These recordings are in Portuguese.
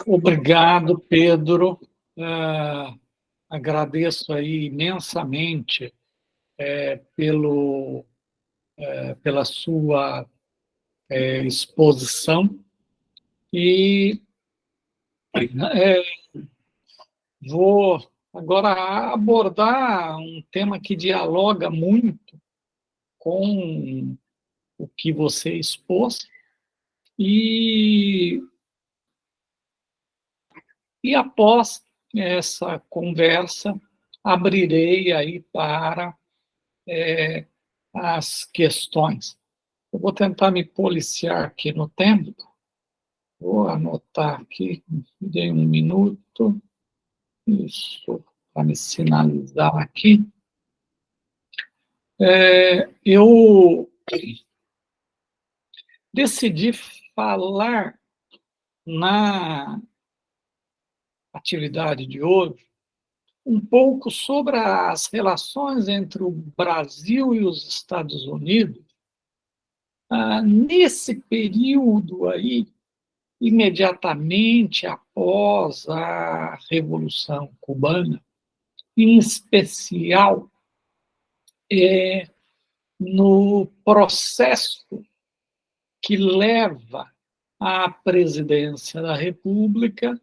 Obrigado, Pedro. Agradeço aí imensamente pelo, pela sua exposição e é, vou agora abordar um tema que dialoga muito com o que você expôs e, e após essa conversa abrirei aí para as questões. Eu vou tentar me policiar aqui no tempo. Vou anotar aqui, dei um minuto. Isso, para me sinalizar aqui. Eu decidi falar na atividade de hoje um pouco sobre as relações entre o Brasil e os Estados Unidos, nesse período aí, imediatamente após a Revolução Cubana, em especial no processo que leva à presidência da República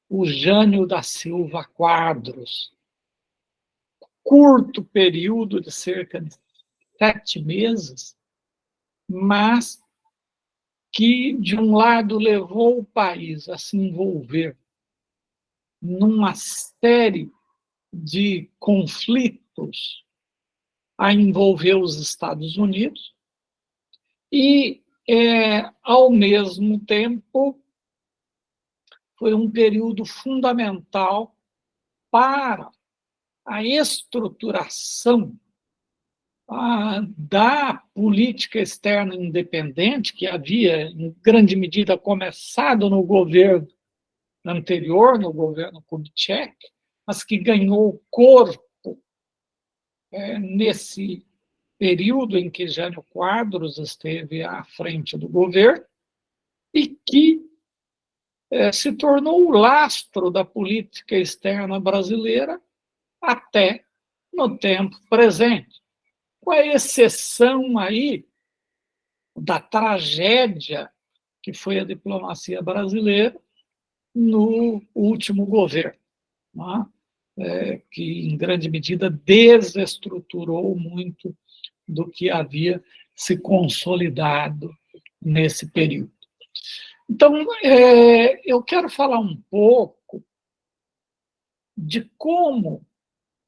o Jânio da Silva Quadros. Curto período de cerca de 7 meses, mas que, de um lado, levou o país a se envolver numa série de conflitos a envolver os Estados Unidos e, ao mesmo tempo, foi um período fundamental para a estruturação da política externa independente, que havia, em grande medida, começado no governo anterior, no governo Kubitschek, mas que ganhou corpo nesse período em que Jânio Quadros esteve à frente do governo e que se tornou o lastro da política externa brasileira até no tempo presente, com a exceção aí da tragédia que foi a diplomacia brasileira no último governo, que, em grande medida, desestruturou muito do que havia se consolidado nesse período. Então, eu quero falar um pouco de como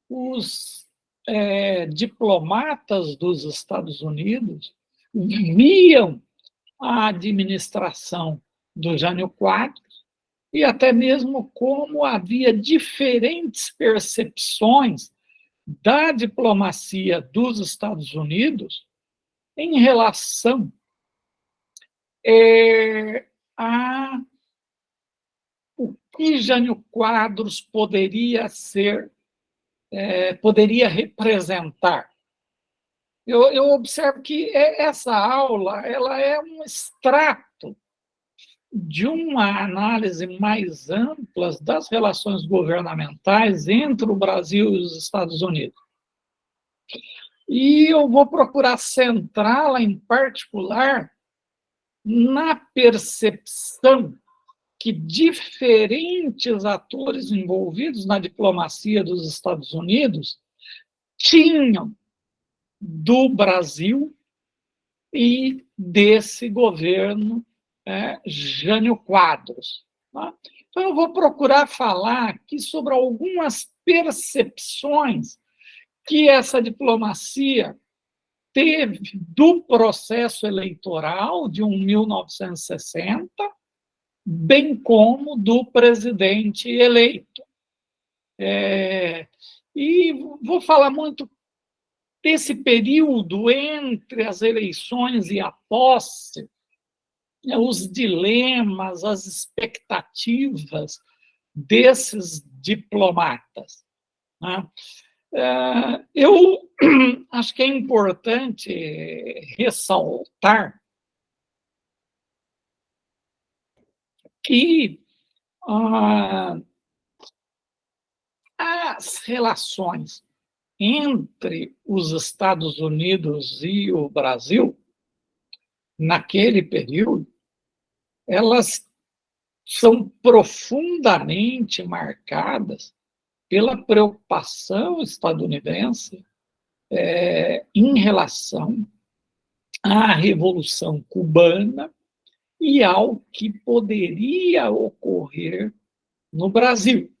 os diplomatas dos Estados Unidos viam a administração do Jânio Quadros e até mesmo como havia diferentes percepções da diplomacia dos Estados Unidos em relação a o que Jânio Quadros poderia ser, poderia representar. Eu observo que essa aula ela é um extrato de uma análise mais ampla das relações governamentais entre o Brasil e os Estados Unidos. E eu vou procurar centrá-la, em particular, na percepção que diferentes atores envolvidos na diplomacia dos Estados Unidos tinham do Brasil e desse governo Jânio Quadros. Tá? Então, eu vou procurar falar aqui sobre algumas percepções que essa diplomacia teve do processo eleitoral de 1960, bem como do presidente eleito. E vou falar muito desse período entre as eleições e a posse, os dilemas, as expectativas desses diplomatas. Eu acho que é importante ressaltar que Ah, as relações entre os Estados Unidos e o Brasil, naquele período, elas são profundamente marcadas pela preocupação estadunidense em relação à Revolução Cubana e ao que poderia ocorrer no Brasil.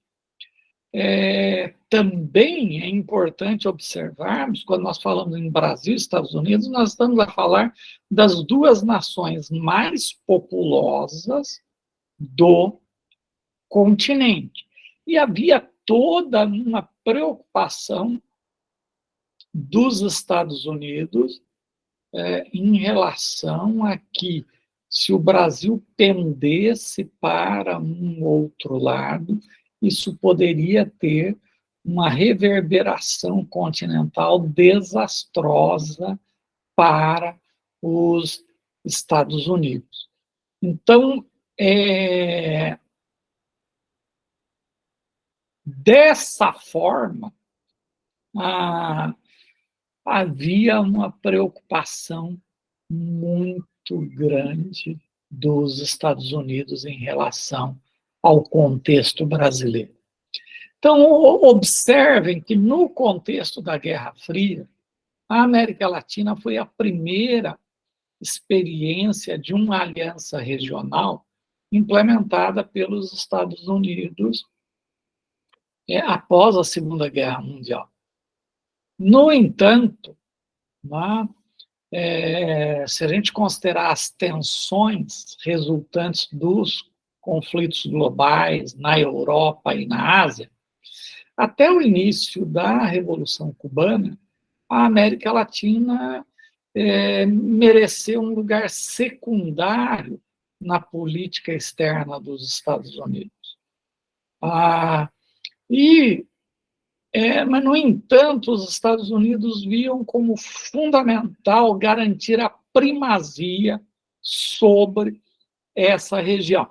Também é importante observarmos, quando nós falamos em Brasil e Estados Unidos, nós estamos a falar das duas nações mais populosas do continente. E havia toda uma preocupação dos Estados Unidos em relação a que, se o Brasil pendesse para um outro lado, isso poderia ter uma reverberação continental desastrosa para os Estados Unidos. Então, dessa forma, havia uma preocupação muito grande dos Estados Unidos em relação ao contexto brasileiro. Então, observem que, no contexto da Guerra Fria, a América Latina foi a primeira experiência de uma aliança regional implementada pelos Estados Unidos após a Segunda Guerra Mundial. No entanto, se a gente considerar as tensões resultantes dos conflitos globais na Europa e na Ásia, até o início da Revolução Cubana, a América Latina mereceu um lugar secundário na política externa dos Estados Unidos. Mas, no entanto, os Estados Unidos viam como fundamental garantir a primazia sobre essa região.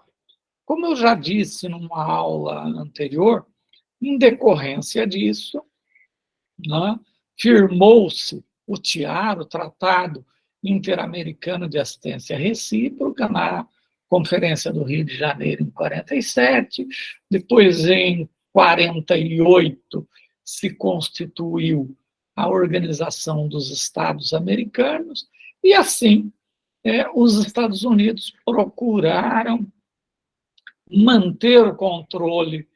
Como eu já disse numa aula anterior, em decorrência disso, firmou-se o TIAR, o Tratado Interamericano de Assistência Recíproca, na Conferência do Rio de Janeiro, em 1947, depois, em 1948, se constituiu a Organização dos Estados Americanos, e assim os Estados Unidos procuraram manter o controle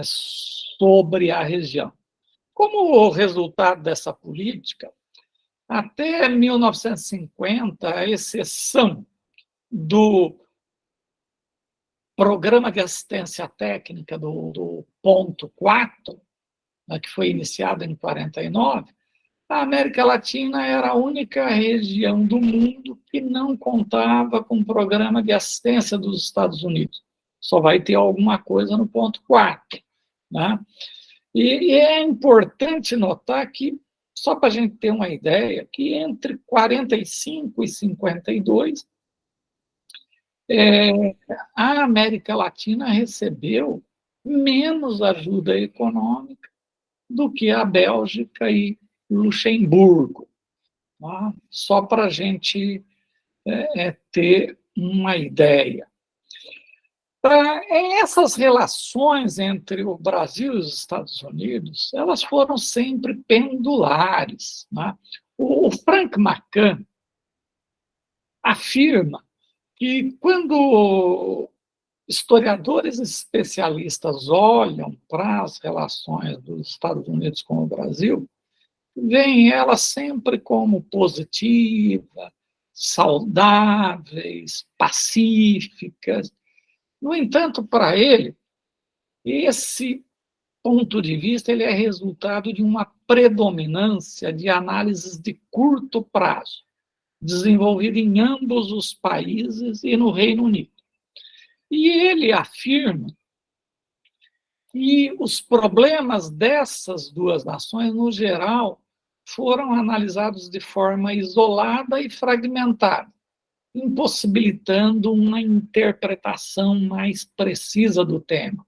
sobre a região. Como resultado dessa política, até 1950, a exceção do Programa de Assistência Técnica do ponto 4, que foi iniciado em 1949, a América Latina era a única região do mundo que não contava com um programa de assistência dos Estados Unidos. Só vai ter alguma coisa no ponto 4. E é importante notar que, só para a gente ter uma ideia, que entre 45 e 52, a América Latina recebeu menos ajuda econômica do que a Bélgica e Luxemburgo. Só para a gente ter uma ideia. Essas relações entre o Brasil e os Estados Unidos, elas foram sempre pendulares. O Frank McCann afirma que, quando historiadores especialistas olham para as relações dos Estados Unidos com o Brasil, veem elas sempre como positivas, saudáveis, pacíficas. No entanto, para ele, esse ponto de vista ele é resultado de uma predominância de análises de curto prazo, desenvolvida em ambos os países e no Reino Unido. E ele afirma que os problemas dessas duas nações, no geral, foram analisados de forma isolada e fragmentada, impossibilitando uma interpretação mais precisa do tema.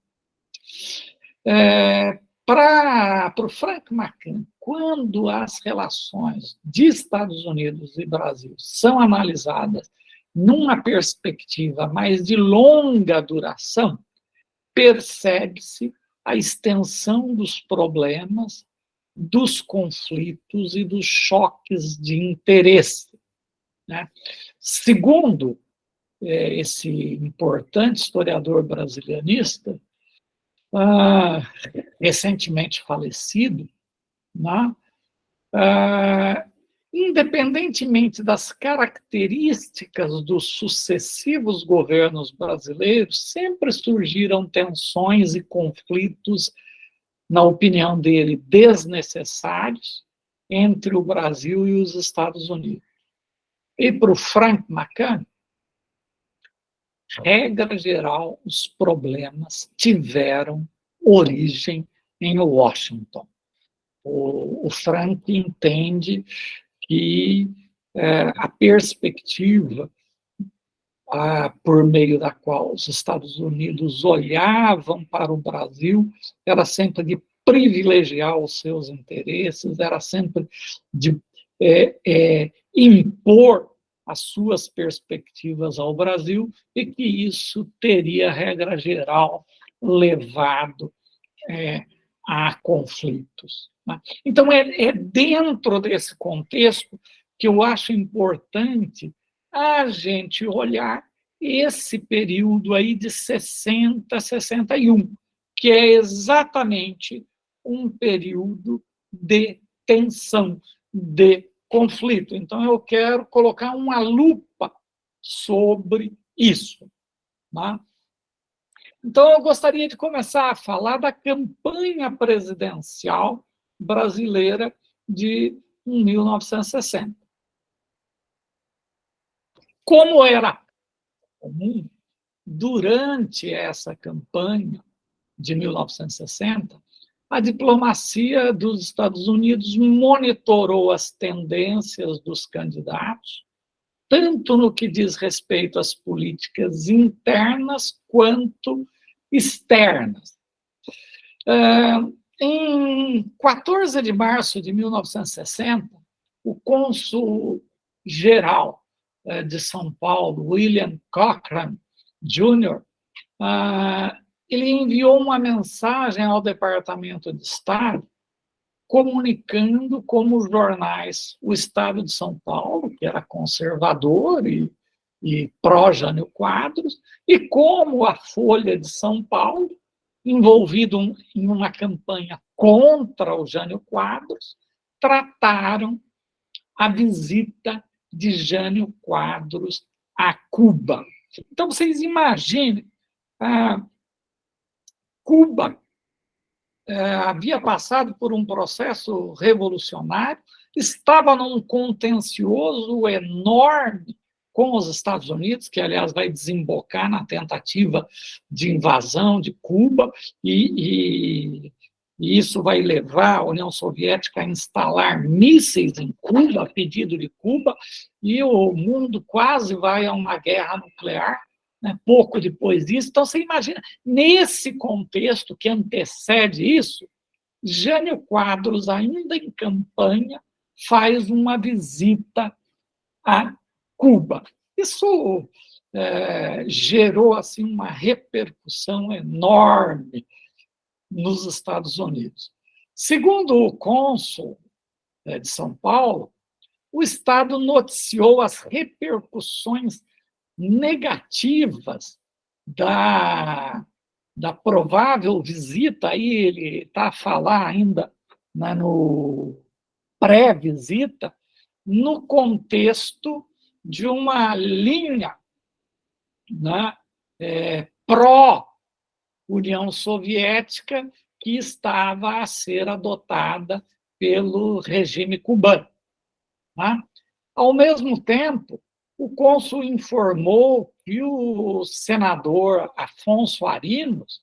Para o Frank McCann, quando as relações de Estados Unidos e Brasil são analisadas numa perspectiva mais de longa duração, percebe-se a extensão dos problemas, dos conflitos e dos choques de interesse, né? Segundo esse importante historiador brasilianista, recentemente falecido, né? Independentemente das características dos sucessivos governos brasileiros, sempre surgiram tensões e conflitos, na opinião dele, desnecessários entre o Brasil e os Estados Unidos. E para o Frank McCann, regra geral, os problemas tiveram origem em Washington. O Frank entende que a perspectiva por meio da qual os Estados Unidos olhavam para o Brasil era sempre de privilegiar os seus interesses, era sempre de impor as suas perspectivas ao Brasil, e que isso teria, regra geral, levado a conflitos. Né? Então, é dentro desse contexto que eu acho importante a gente olhar esse período aí de 60 a 61, que é exatamente um período de tensão, de conflito. Então, eu quero colocar uma lupa sobre isso. Né? Então, eu gostaria de começar a falar da campanha presidencial brasileira de 1960. Como era comum, durante essa campanha de 1960, a diplomacia dos Estados Unidos monitorou as tendências dos candidatos, tanto no que diz respeito às políticas internas quanto externas. Em 14 de março de 1960, o cônsul-geral de São Paulo, William Cochran Jr., ele enviou uma mensagem ao Departamento de Estado comunicando como os jornais, o Estado de São Paulo, que era conservador e pró-Jânio Quadros, e como a Folha de São Paulo, envolvido em uma campanha contra o Jânio Quadros, trataram a visita de Jânio Quadros a Cuba. Então, vocês imaginem, Cuba havia passado por um processo revolucionário, estava num contencioso enorme com os Estados Unidos, que, aliás, vai desembocar na tentativa de invasão de Cuba, e isso vai levar a União Soviética a instalar mísseis em Cuba, a pedido de Cuba, e o mundo quase vai a uma guerra nuclear, né, pouco depois disso. Então, você imagina, nesse contexto que antecede isso, Jânio Quadros, ainda em campanha, faz uma visita a Cuba. Isso gerou assim, uma repercussão enorme nos Estados Unidos. Segundo o cônsul de São Paulo, o Estado noticiou as repercussões negativas da provável visita, aí ele está a falar ainda, né, no pré-visita, no contexto de uma linha, né, pró-União Soviética que estava a ser adotada pelo regime cubano. Né? Ao mesmo tempo, o cônsul informou que o senador Afonso Arinos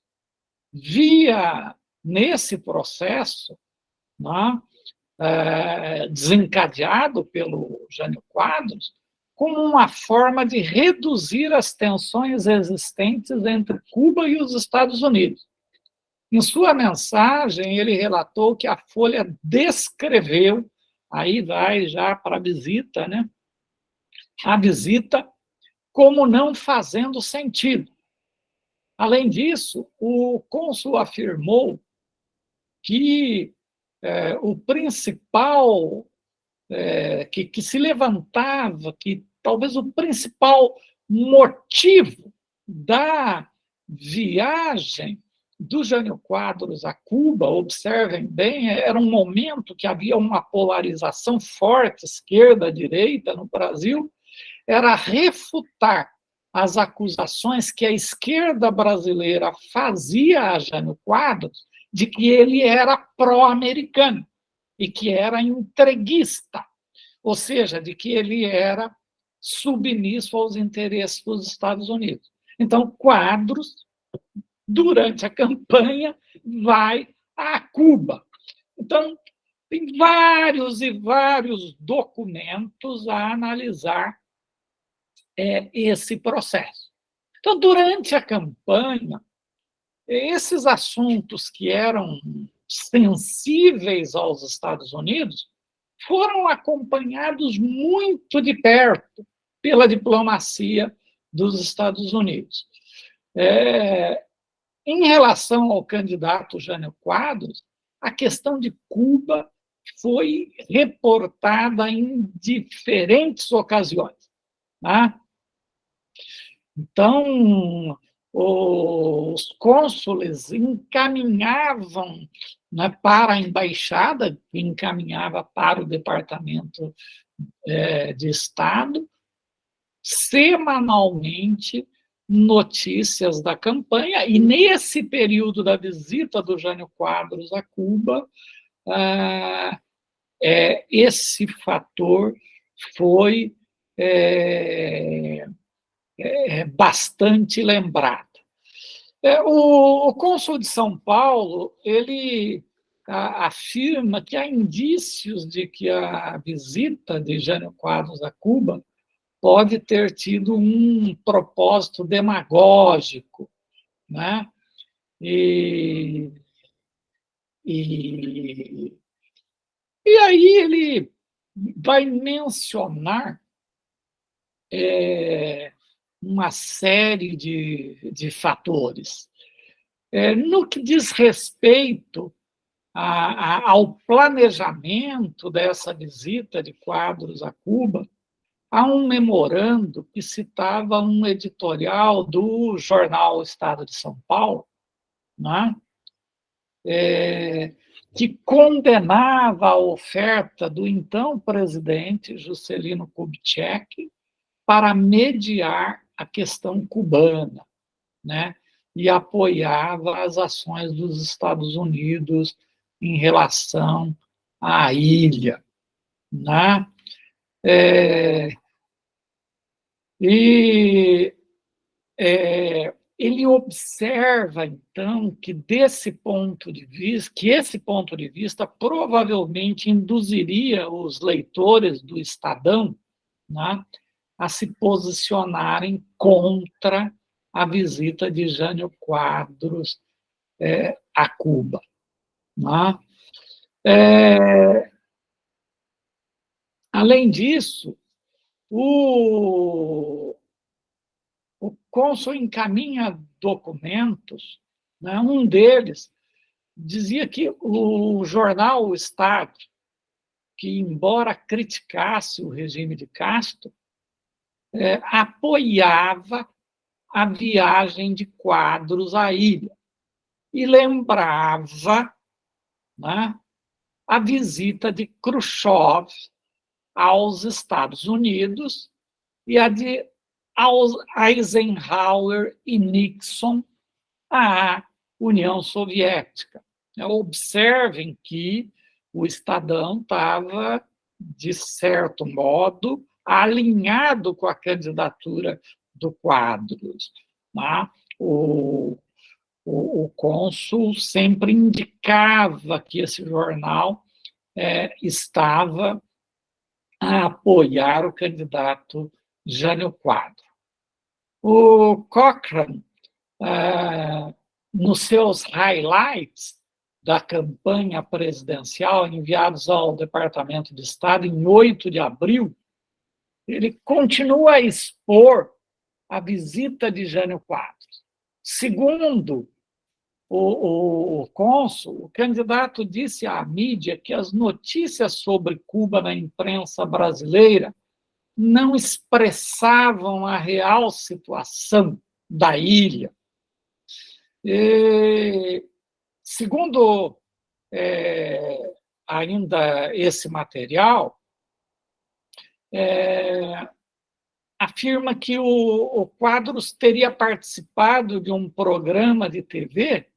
via nesse processo, né, desencadeado pelo Jânio Quadros, como uma forma de reduzir as tensões existentes entre Cuba e os Estados Unidos. Em sua mensagem, ele relatou que a Folha descreveu, aí vai já para a visita, né? A visita como não fazendo sentido. Além disso, o cônsul afirmou que o principal, que se levantava, que talvez o principal motivo da viagem do Jânio Quadros a Cuba, observem bem, era um momento que havia uma polarização forte, esquerda-direita no Brasil, era refutar as acusações que a esquerda brasileira fazia a Jânio Quadros de que ele era pró-americano e que era entreguista, ou seja, de que ele era submisso aos interesses dos Estados Unidos. Então, Quadros, durante a campanha, vai a Cuba. Então, tem vários e vários documentos a analisar esse processo. Então, durante a campanha, esses assuntos que eram sensíveis aos Estados Unidos foram acompanhados muito de perto pela diplomacia dos Estados Unidos. Em relação ao candidato Jânio Quadros, a questão de Cuba foi reportada em diferentes ocasiões. Tá? Então, os cônsules encaminhavam, né, para a embaixada, que encaminhava para o Departamento de Estado, semanalmente, notícias da campanha, e nesse período da visita do Jânio Quadros a Cuba, esse fator foi bastante lembrado. O cônsul de São Paulo, ele afirma que há indícios de que a visita de Jânio Quadros a Cuba pode ter tido um propósito demagógico, né? E aí ele vai mencionar uma série de fatores. No que diz respeito ao planejamento dessa visita de Quadros a Cuba, há um memorando que citava um editorial do jornal Estado de São Paulo, né, que condenava a oferta do então presidente Juscelino Kubitschek para mediar a questão cubana, né, e apoiava as ações dos Estados Unidos em relação à ilha. Né? Ele observa, então, que esse ponto de vista provavelmente induziria os leitores do Estadão, né, a se posicionarem contra a visita de Jânio Quadros a Cuba. Né? Além disso, o cônsul encaminha documentos, né? Um deles dizia que o jornal O Estado, que, embora criticasse o regime de Castro, apoiava a viagem de Quadros à ilha e lembrava, né, a visita de Khrushchev aos Estados Unidos e a de Eisenhower e Nixon à União Soviética. Observem que o Estadão estava, de certo modo, alinhado com a candidatura do Quadros. Né? O cônsul sempre indicava que esse jornal estava a apoiar o candidato Jânio Quadros. O Cochrane, nos seus highlights da campanha presidencial enviados ao Departamento de Estado em 8 de abril, ele continua a expor a visita de Jânio Quadros. Segundo o cônsul, o candidato disse à mídia que as notícias sobre Cuba na imprensa brasileira não expressavam a real situação da ilha. E, segundo ainda esse material, afirma que o Quadros teria participado de um programa de TV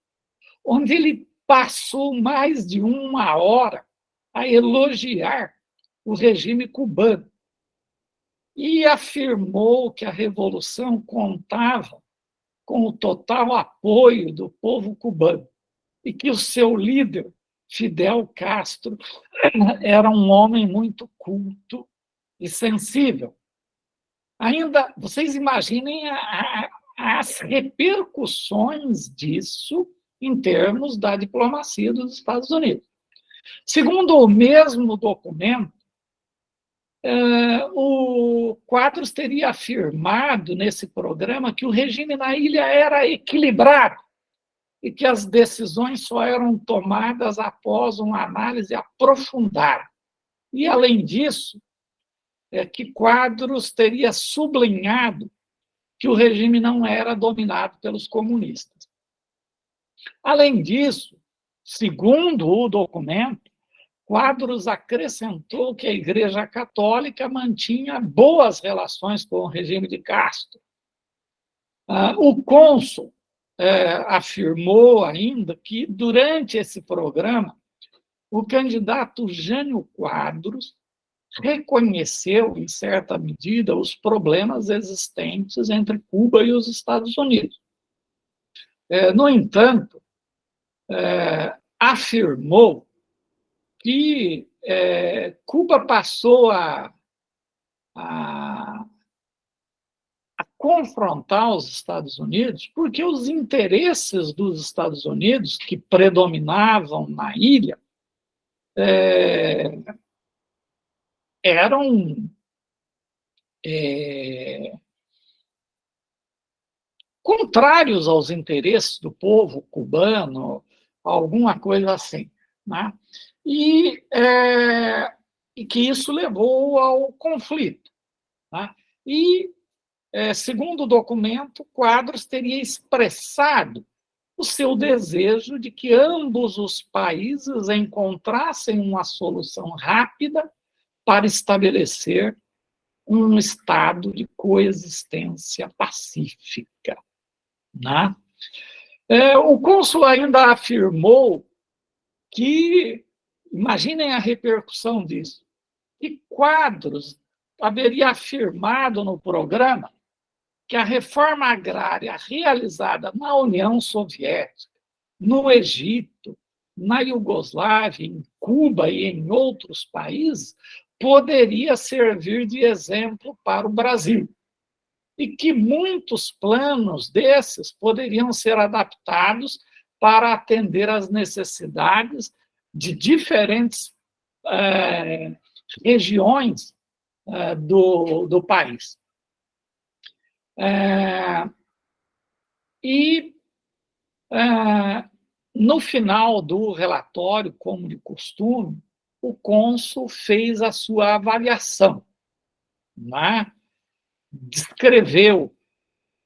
onde ele passou mais de 1 hora a elogiar o regime cubano e afirmou que a revolução contava com o total apoio do povo cubano e que o seu líder, Fidel Castro, era um homem muito culto e sensível. Ainda, vocês imaginem as repercussões disso em termos da diplomacia dos Estados Unidos. Segundo o mesmo documento, o Quadros teria afirmado nesse programa que o regime na ilha era equilibrado e que as decisões só eram tomadas após uma análise aprofundada. E, além disso, que Quadros teria sublinhado que o regime não era dominado pelos comunistas. Além disso, segundo o documento, Quadros acrescentou que a Igreja Católica mantinha boas relações com o regime de Castro. O cônsul afirmou ainda que, durante esse programa, o candidato Jânio Quadros reconheceu, em certa medida, os problemas existentes entre Cuba e os Estados Unidos. No entanto, afirmou que Cuba passou a confrontar os Estados Unidos porque os interesses dos Estados Unidos, que predominavam na ilha, eram contrários aos interesses do povo cubano, alguma coisa assim, né? E que isso levou ao conflito, né? E, segundo o documento, Quadros teria expressado o seu desejo de que ambos os países encontrassem uma solução rápida para estabelecer um estado de coexistência pacífica, né? O cônsul ainda afirmou que, imaginem a repercussão disso, que Quadros haveria afirmado no programa que a reforma agrária realizada na União Soviética, no Egito, na Iugoslávia, em Cuba e em outros países, poderia servir de exemplo para o Brasil. E que muitos planos desses poderiam ser adaptados para atender às necessidades de diferentes regiões do país. No final do relatório, como de costume, o cônsul fez a sua avaliação, né? Descreveu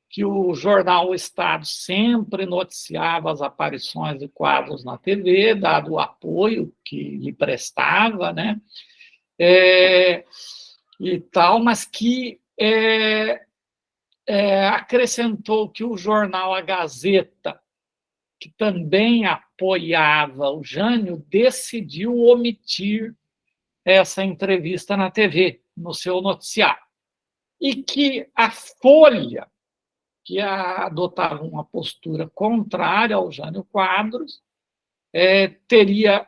que o jornal O Estado sempre noticiava as aparições de Quadros na TV, dado o apoio que lhe prestava, né? E tal, mas que acrescentou que o jornal A Gazeta, que também apoiava o Jânio, decidiu omitir essa entrevista na TV, no seu noticiário. E que a Folha, que adotava uma postura contrária ao Jânio Quadros, teria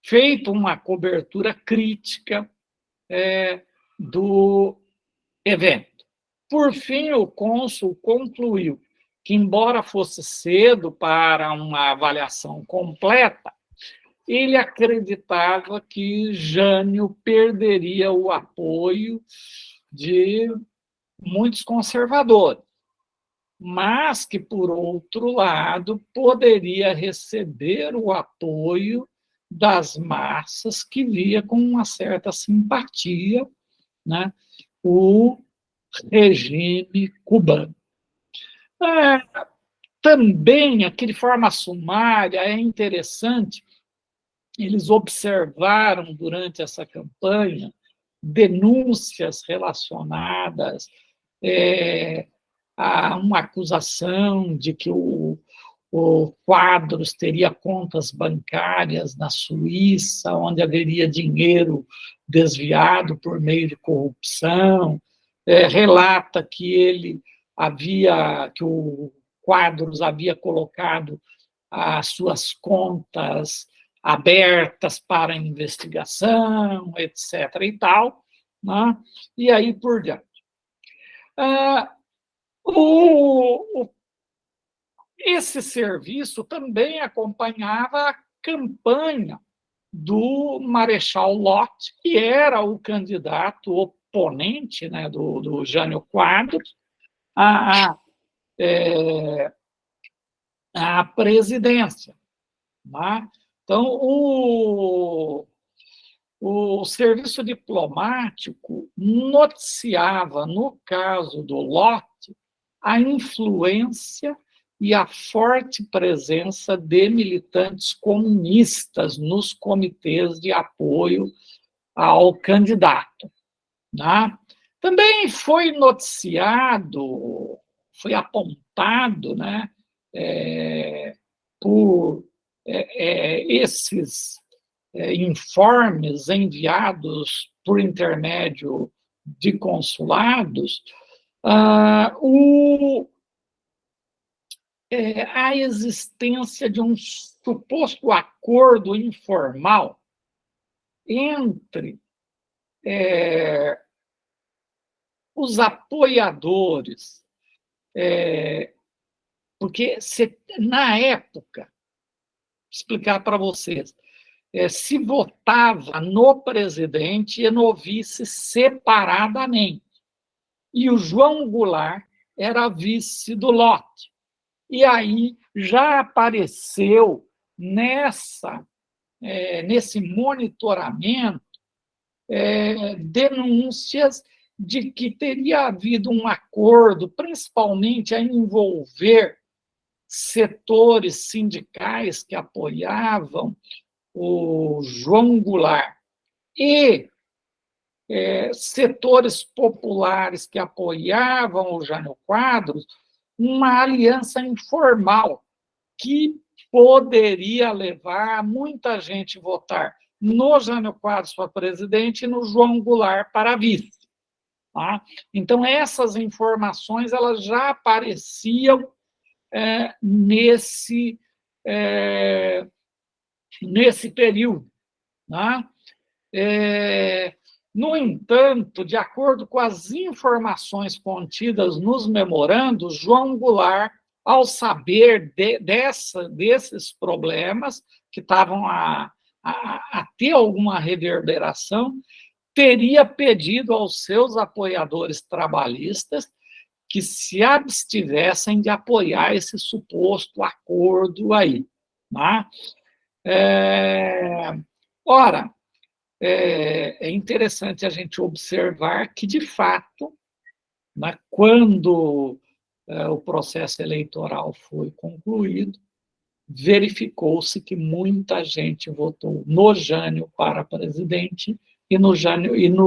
feito uma cobertura crítica do evento. Por fim, o cônsul concluiu que, embora fosse cedo para uma avaliação completa, ele acreditava que Jânio perderia o apoio de muitos conservadores, mas que, por outro lado, poderia receber o apoio das massas que via com uma certa simpatia, né, o regime cubano. Também, aqui de forma sumária, é interessante, eles observaram durante essa campanha denúncias relacionadas a uma acusação de que o Quadros teria contas bancárias na Suíça, onde haveria dinheiro desviado por meio de corrupção. Relata que que o Quadros havia colocado as suas contas abertas para investigação, etc. e tal, né? E aí por diante. Esse serviço também acompanhava a campanha do Marechal Lott, que era o candidato oponente, né, do Jânio Quadros à presidência. Né? Então, o serviço diplomático noticiava, no caso do Lott, a influência e a forte presença de militantes comunistas nos comitês de apoio ao candidato. Né? Também foi noticiado, foi apontado, né, por esses informes enviados por intermédio de consulados, a existência de um suposto acordo informal entre os apoiadores, porque na época, explicar para vocês, se votava no presidente e no vice separadamente. E o João Goulart era vice do Lott. E aí já apareceu nesse monitoramento denúncias de que teria havido um acordo, principalmente a envolver setores sindicais que apoiavam o João Goulart e setores populares que apoiavam o Jânio Quadros, uma aliança informal que poderia levar muita gente a votar no Jânio Quadros para presidente e no João Goulart para vice. Tá? Então, essas informações elas já apareciam nesse período. Tá? No entanto, de acordo com as informações contidas nos memorandos, João Goulart, ao saber desses problemas, que estavam a ter alguma reverberação, teria pedido aos seus apoiadores trabalhistas que se abstivessem de apoiar esse suposto acordo aí. Né? Ora, é interessante a gente observar que, de fato, né, quando o processo eleitoral foi concluído, verificou-se que muita gente votou no Jânio para presidente e no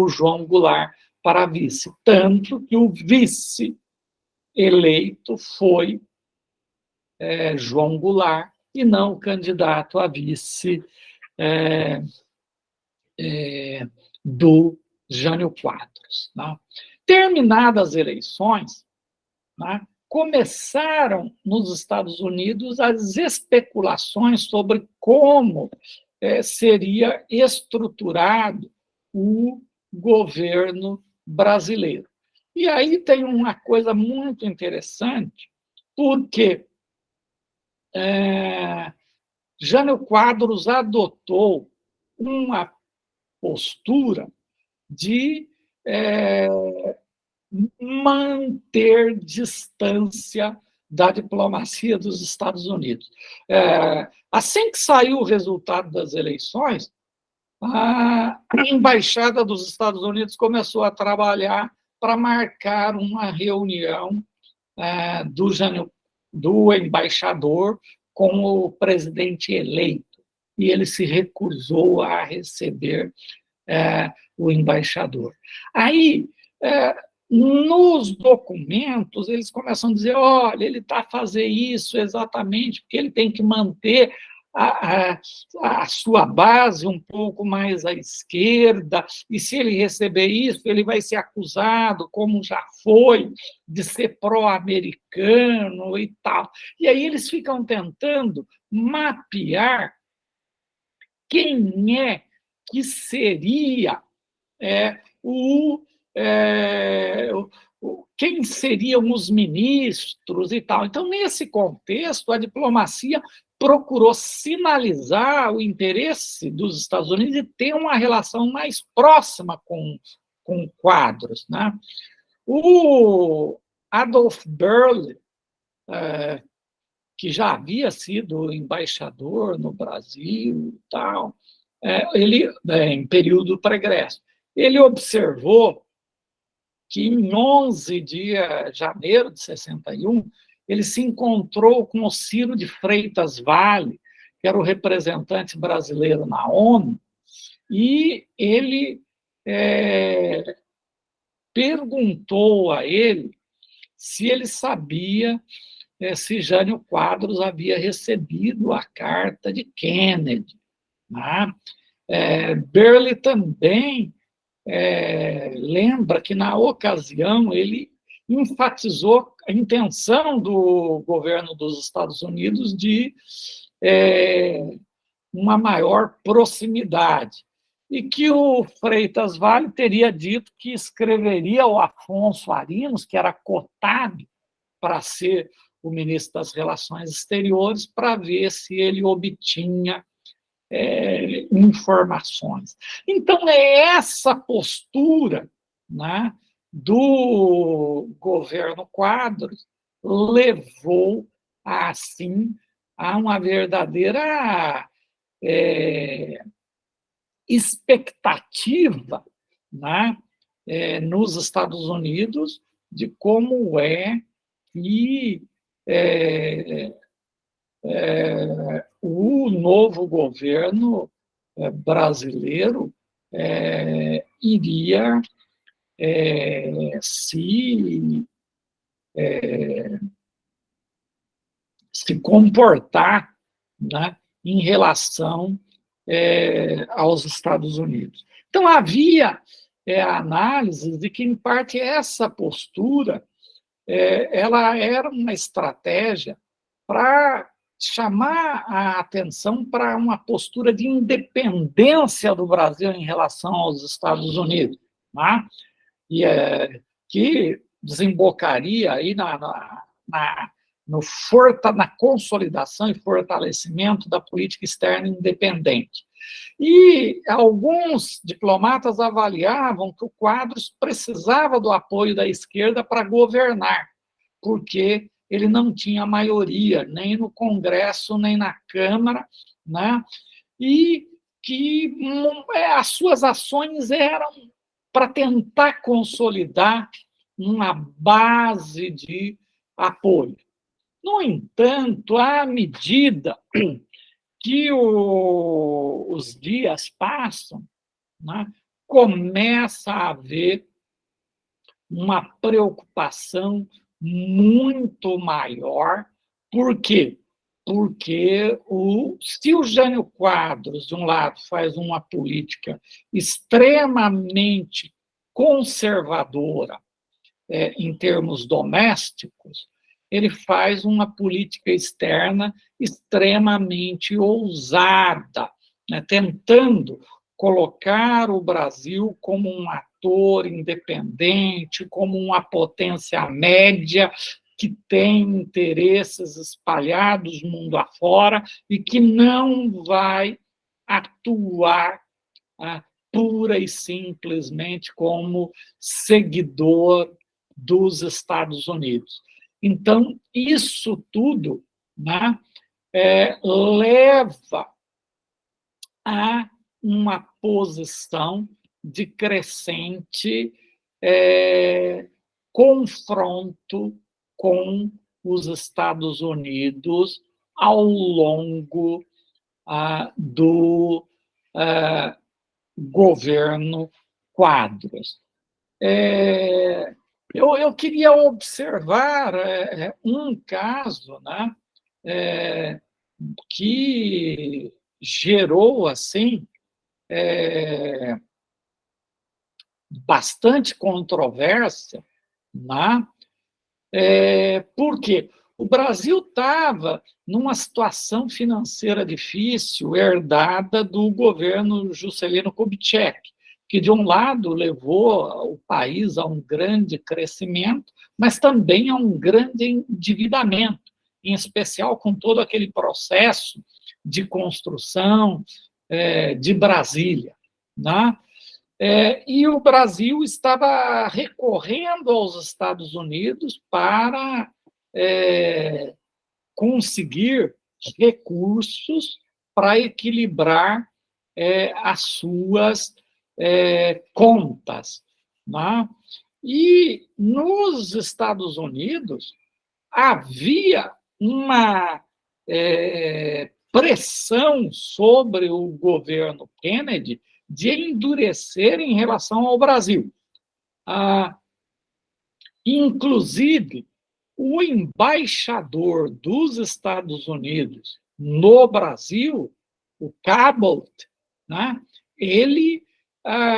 João Goulart para vice, tanto que o vice eleito foi João Goulart e não o candidato a vice do Jânio Quadros. Né? Terminadas as eleições, né, começaram nos Estados Unidos as especulações sobre como seria estruturado o governo brasileiro. E aí tem uma coisa muito interessante, porque Jânio Quadros adotou uma postura de manter distância da diplomacia dos Estados Unidos. Assim que saiu o resultado das eleições, a Embaixada dos Estados Unidos começou a trabalhar para marcar uma reunião do embaixador com o presidente eleito, e ele se recusou a receber o embaixador. Aí, nos documentos, eles começam a dizer, olha, ele está a fazer isso exatamente porque ele tem que manter a sua base um pouco mais à esquerda, e se ele receber isso, ele vai ser acusado, como já foi, de ser pró-americano e tal. E aí eles ficam tentando mapear quem é que seria quem seriam os ministros e tal. Então, nesse contexto, a diplomacia procurou sinalizar o interesse dos Estados Unidos e ter uma relação mais próxima com Quadros, né? O Adolf Berle, que já havia sido embaixador no Brasil e tal, ele, em período pregresso, ele observou que em 11 de janeiro de 61, ele se encontrou com o Ciro de Freitas Vale, que era o representante brasileiro na ONU, e ele perguntou a ele se ele sabia se Jânio Quadros havia recebido a carta de Kennedy. Né? Berle também lembra que, na ocasião, ele enfatizou a intenção do governo dos Estados Unidos de uma maior proximidade, e que o Freitas Vale teria dito que escreveria o Afonso Arinos, que era cotado para ser o ministro das Relações Exteriores, para ver se ele obtinha informações. Então, essa postura, né, do governo Quadros levou, assim, a uma verdadeira expectativa, né, nos Estados Unidos de como que o novo governo brasileiro iria se comportar, né, em relação aos Estados Unidos. Então, havia análises de que, em parte, essa postura ela era uma estratégia para chamar a atenção para uma postura de independência do Brasil em relação aos Estados Unidos, né? E que desembocaria aí na consolidação e fortalecimento da política externa independente. E alguns diplomatas avaliavam que o Quadros precisava do apoio da esquerda para governar, porque ele não tinha maioria, nem no Congresso, nem na Câmara, né? E que as suas ações eram para tentar consolidar uma base de apoio. No entanto, à medida que os dias passam, né, começa a haver uma preocupação muito maior. Por quê? Porque se o Jânio Quadros, de um lado, faz uma política extremamente conservadora em termos domésticos, ele faz uma política externa extremamente ousada, né, tentando colocar o Brasil como um ator independente, como uma potência média que tem interesses espalhados mundo afora e que não vai atuar pura e simplesmente como seguidor dos Estados Unidos. Então, isso tudo, né, leva a uma posição de crescente confronto com os Estados Unidos ao longo do governo Quadros. Eu queria observar um caso, né, que gerou assim bastante controvérsia, né? Por quê? O Brasil estava numa situação financeira difícil, herdada do governo Juscelino Kubitschek, que, de um lado, levou o país a um grande crescimento, mas também a um grande endividamento, em especial com todo aquele processo de construção de Brasília, né? E o Brasil estava recorrendo aos Estados Unidos para conseguir recursos para equilibrar as suas contas, né? E nos Estados Unidos havia uma pressão sobre o governo Kennedy de endurecer em relação ao Brasil. Inclusive, o embaixador dos Estados Unidos no Brasil, o Cabot, né, ele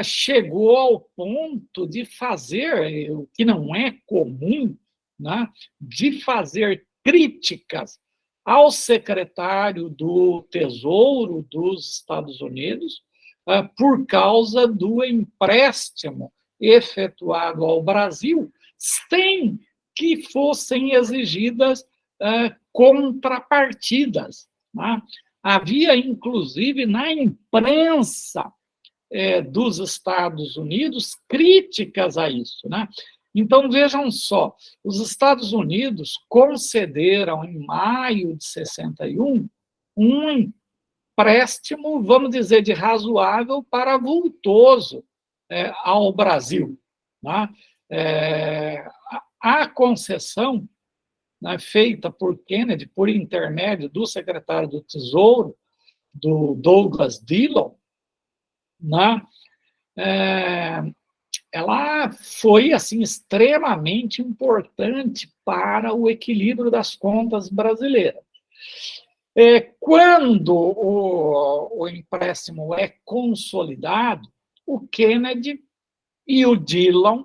chegou ao ponto de fazer, o que não é comum, né, de fazer críticas ao secretário do Tesouro dos Estados Unidos por causa do empréstimo efetuado ao Brasil, sem que fossem exigidas contrapartidas, né? Havia, inclusive, na imprensa dos Estados Unidos, críticas a isso, né? Então, vejam só, os Estados Unidos concederam, em maio de 61, um empréstimo, vamos dizer, de razoável para vultoso ao Brasil, né? A concessão, né, feita por Kennedy, por intermédio do secretário do Tesouro, do Douglas Dillon, né, ela foi assim extremamente importante para o equilíbrio das contas brasileiras. Quando o empréstimo é consolidado, o Kennedy e o Dillon,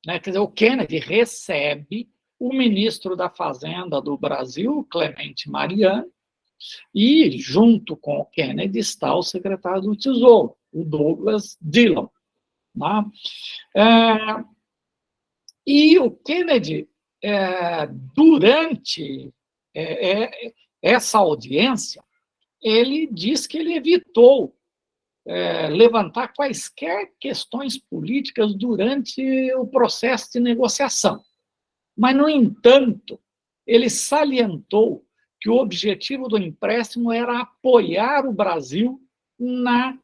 né, quer dizer, o Kennedy recebe o ministro da Fazenda do Brasil, Clemente Mariani, e junto com o Kennedy está o secretário do Tesouro, o Douglas Dillon, né? E o Kennedy, durante essa audiência, ele diz que ele evitou levantar quaisquer questões políticas durante o processo de negociação. Mas, no entanto, ele salientou que o objetivo do empréstimo era apoiar o Brasil na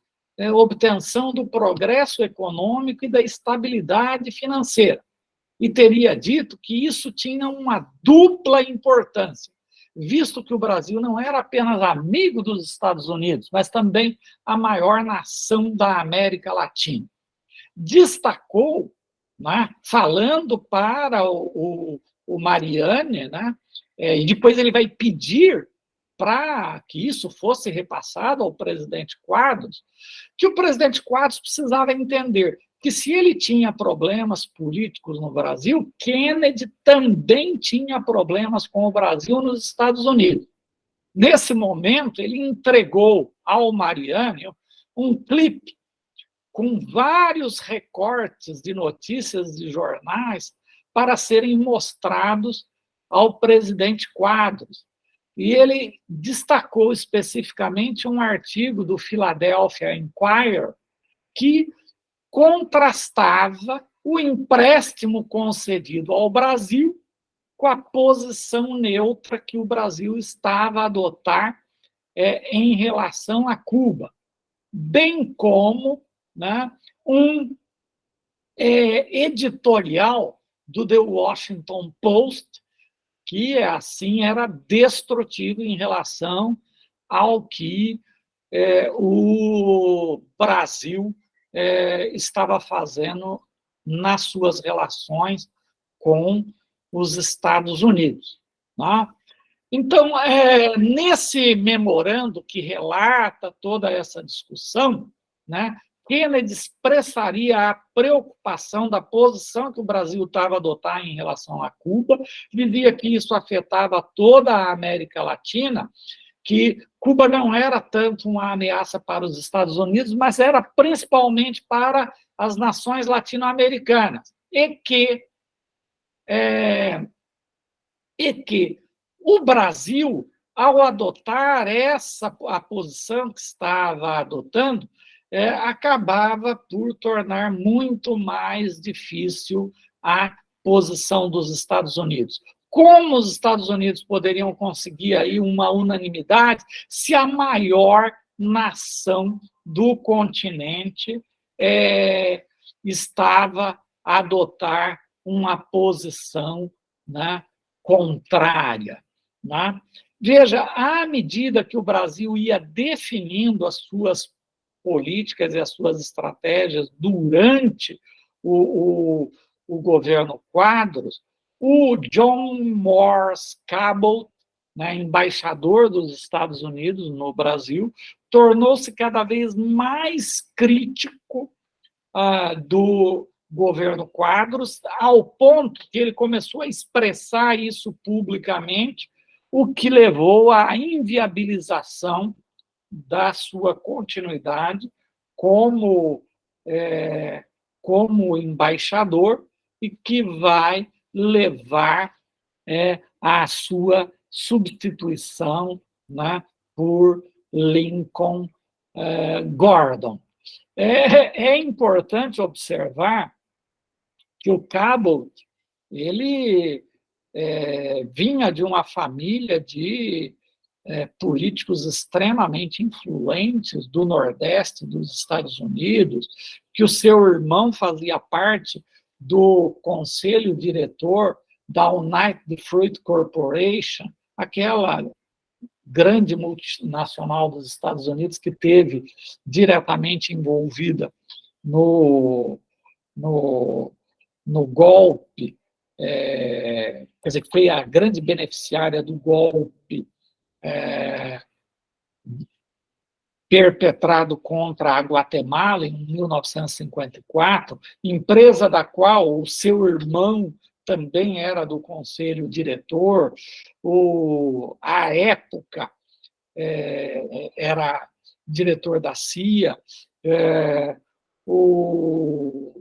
obtenção do progresso econômico e da estabilidade financeira. E teria dito que isso tinha uma dupla importância, visto que o Brasil não era apenas amigo dos Estados Unidos, mas também a maior nação da América Latina. Destacou, né, falando para o Mariani, né, e depois ele vai pedir para que isso fosse repassado ao presidente Quadros, que o presidente Quadros precisava entender que, se ele tinha problemas políticos no Brasil, Kennedy também tinha problemas com o Brasil nos Estados Unidos. Nesse momento, ele entregou ao Mariani um clipe com vários recortes de notícias de jornais para serem mostrados ao presidente Quadros. E ele destacou especificamente um artigo do Philadelphia Inquirer que contrastava o empréstimo concedido ao Brasil com a posição neutra que o Brasil estava a adotar em relação a Cuba, bem como, né, um editorial do The Washington Post, que assim era destrutivo em relação ao que o Brasil estava fazendo nas suas relações com os Estados Unidos. Né? Então, nesse memorando que relata toda essa discussão, né, Kennedy expressaria a preocupação da posição que o Brasil estava a adotar em relação a Cuba, dizia que isso afetava toda a América Latina, que Cuba não era tanto uma ameaça para os Estados Unidos, mas era principalmente para as nações latino-americanas, e que o Brasil, ao adotar a posição que estava adotando, acabava por tornar muito mais difícil a posição dos Estados Unidos. Como os Estados Unidos poderiam conseguir aí uma unanimidade se a maior nação do continente estava a adotar uma posição, né, contrária? Né? Veja, à medida que o Brasil ia definindo as suas políticas e as suas estratégias durante o governo Quadros, o John Morse Cabot, né, embaixador dos Estados Unidos no Brasil, tornou-se cada vez mais crítico do governo Quadros, ao ponto que ele começou a expressar isso publicamente, o que levou à inviabilização da sua continuidade como embaixador e que vai levar à sua substituição, né, por Lincoln Gordon. É importante observar que o Cabot ele vinha de uma família de políticos extremamente influentes do Nordeste dos Estados Unidos, que o seu irmão fazia parte do conselho diretor da United Fruit Corporation, aquela grande multinacional dos Estados Unidos que teve diretamente envolvida no golpe, quer dizer, que foi a grande beneficiária do golpe perpetrado contra a Guatemala em 1954, empresa da qual o seu irmão também era do conselho diretor, à época era diretor da CIA, o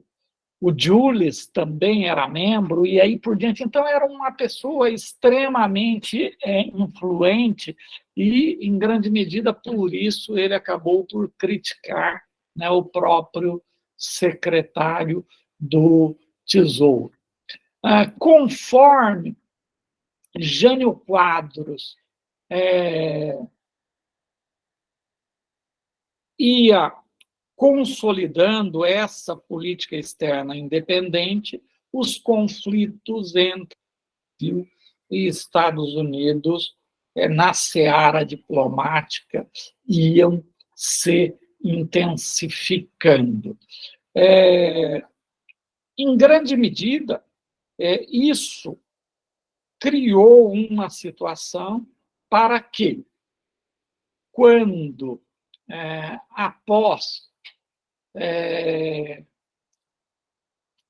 Jules também era membro, e aí por diante. Então, era uma pessoa extremamente influente, e, em grande medida, por isso, ele acabou por criticar, né, o próprio secretário do Tesouro. Conforme Jânio Quadros ia consolidando essa política externa independente, os conflitos entre Brasil e Estados Unidos na seara diplomática iam se intensificando. Em grande medida, isso criou uma situação para que, quando, após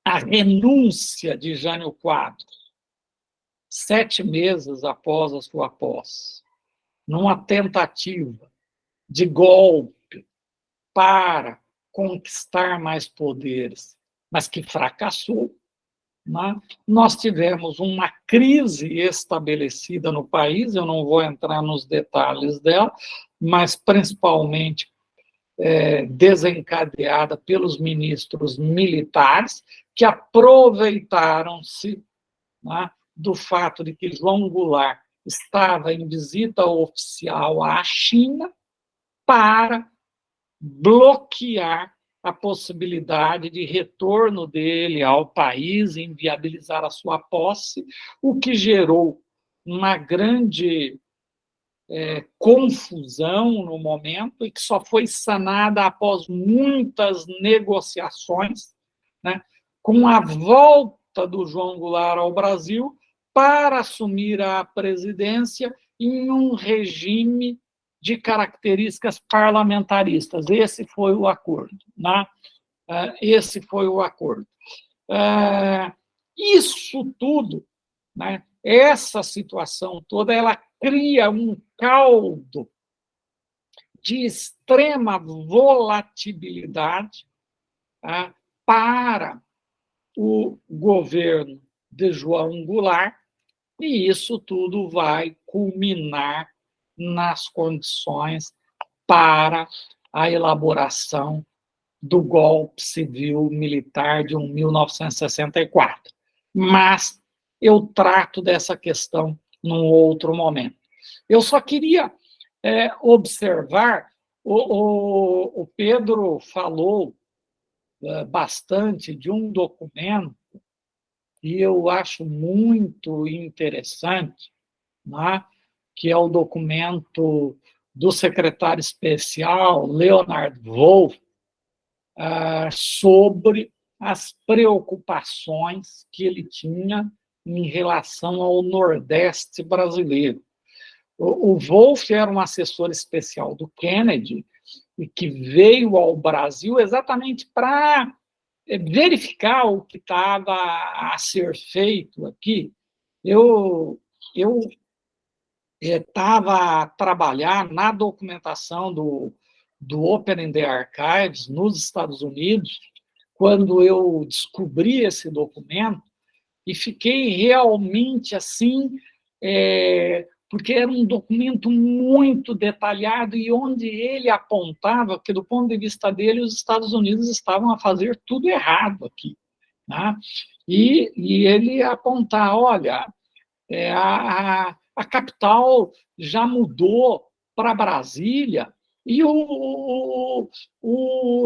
a renúncia de Jânio Quadros, 7 meses após a sua posse, numa tentativa de golpe para conquistar mais poderes, mas que fracassou. Né? Nós tivemos uma crise estabelecida no país, eu não vou entrar nos detalhes dela, mas principalmente desencadeada pelos ministros militares, que aproveitaram-se, né, do fato de que João Goulart estava em visita oficial à China para bloquear a possibilidade de retorno dele ao país, inviabilizar a sua posse, o que gerou uma grande confusão no momento e que só foi sanada após muitas negociações, né, com a volta do João Goulart ao Brasil para assumir a presidência em um regime de características parlamentaristas. Esse foi o acordo. Né? Esse foi o acordo. Isso tudo, né, essa situação toda, ela cria um caldo de extrema volatilidade, tá, para o governo de João Goulart, e isso tudo vai culminar nas condições para a elaboração do golpe civil-militar de 1964. Mas eu trato dessa questão num outro momento. Eu só queria observar, o Pedro falou bastante de um documento que eu acho muito interessante, né, que é o documento do secretário especial Leonard Wolff, sobre as preocupações que ele tinha em relação ao Nordeste brasileiro. O Wolff era um assessor especial do Kennedy e que veio ao Brasil exatamente para verificar o que estava a ser feito aqui. Eu estava a trabalhar na documentação do Open in the Archives nos Estados Unidos, quando eu descobri esse documento, e fiquei realmente assim, porque era um documento muito detalhado e onde ele apontava que, do ponto de vista dele, os Estados Unidos estavam a fazer tudo errado aqui. Né? E ele apontar, olha, a capital já mudou para Brasília e o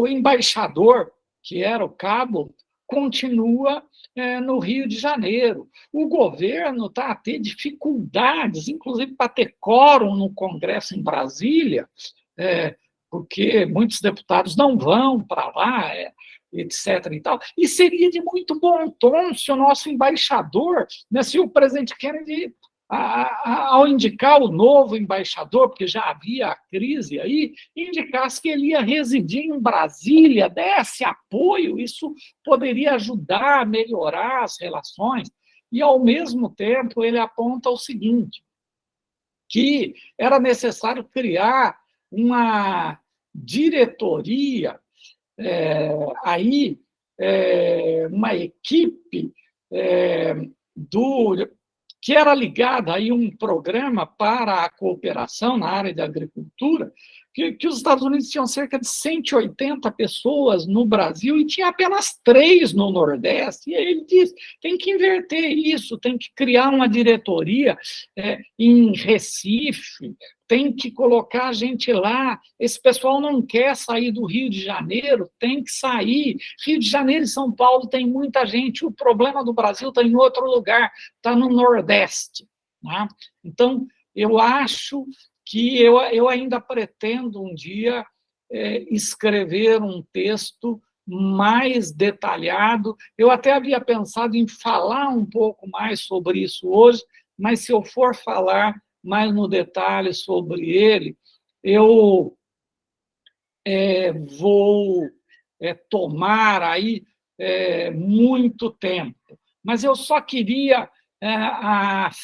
embaixador, que era o Cabo, continua no Rio de Janeiro. O governo está a ter dificuldades, inclusive para ter quórum no Congresso em Brasília, porque muitos deputados não vão para lá, etc. E tal. E seria de muito bom tom se o nosso embaixador, né, se o presidente Kennedy, ao indicar o novo embaixador, porque já havia a crise aí, indicasse que ele ia residir em Brasília, desse apoio, isso poderia ajudar a melhorar as relações. E, ao mesmo tempo, ele aponta o seguinte, que era necessário criar uma diretoria, uma equipe que era ligada a um programa para a cooperação na área de agricultura, que os Estados Unidos tinham cerca de 180 pessoas no Brasil e tinha apenas 3 no Nordeste. E aí ele diz, tem que inverter isso, tem que criar uma diretoria em Recife, tem que colocar a gente lá. Esse pessoal não quer sair do Rio de Janeiro, tem que sair. Rio de Janeiro e São Paulo tem muita gente, o problema do Brasil está em outro lugar, está no Nordeste. Né? Então, eu acho que eu ainda pretendo um dia escrever um texto mais detalhado. Eu até havia pensado em falar um pouco mais sobre isso hoje, mas se eu for falar mais no detalhe sobre ele, eu vou tomar aí muito tempo. Mas eu só queria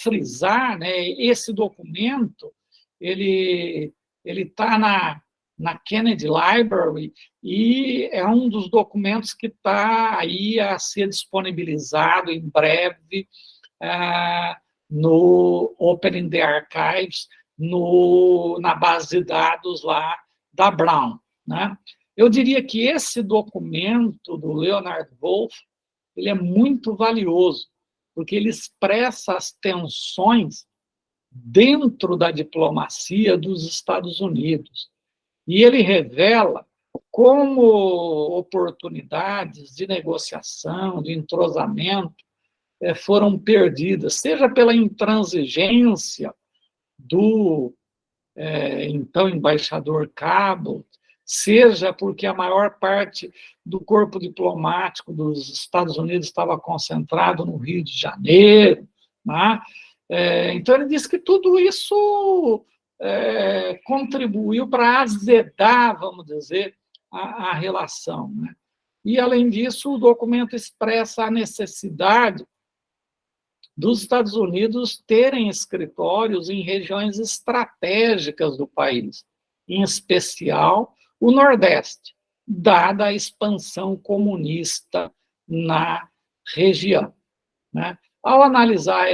frisar, né, esse documento, ele está na Kennedy Library, e é um dos documentos que está aí a ser disponibilizado em breve no Opening the Archives, na base de dados lá da Brown, né? Eu diria que esse documento do Leonard Wolf, ele é muito valioso, porque ele expressa as tensões dentro da diplomacia dos Estados Unidos. E ele revela como oportunidades de negociação, de entrosamento, foram perdidas, seja pela intransigência do então embaixador Cabot, seja porque a maior parte do corpo diplomático dos Estados Unidos estava concentrado no Rio de Janeiro, né? Então ele diz que tudo isso contribuiu para azedar, vamos dizer, a relação, né? E, além disso, o documento expressa a necessidade dos Estados Unidos terem escritórios em regiões estratégicas do país, em especial o Nordeste, dada a expansão comunista na região, né? Ao analisar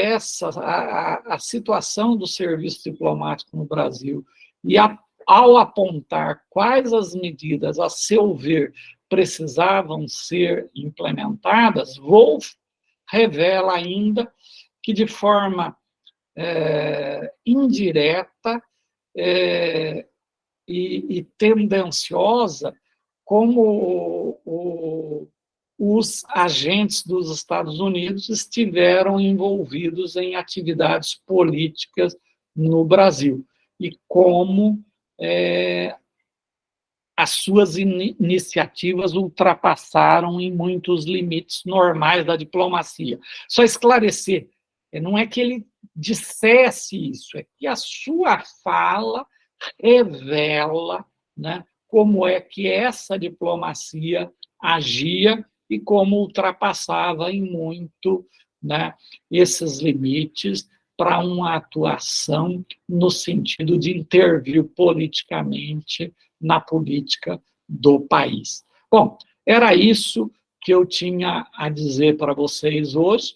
a situação do serviço diplomático no Brasil e ao apontar quais as medidas, a seu ver, precisavam ser implementadas, Wolf revela ainda que, de forma indireta e tendenciosa, como os agentes dos Estados Unidos estiveram envolvidos em atividades políticas no Brasil, e como as suas iniciativas ultrapassaram em muitos limites normais da diplomacia. Só esclarecer, não é que ele dissesse isso, é que a sua fala revela, né, como é que essa diplomacia agia e como ultrapassava em muito, né, esses limites para uma atuação no sentido de intervir politicamente na política do país. Bom, era isso que eu tinha a dizer para vocês hoje.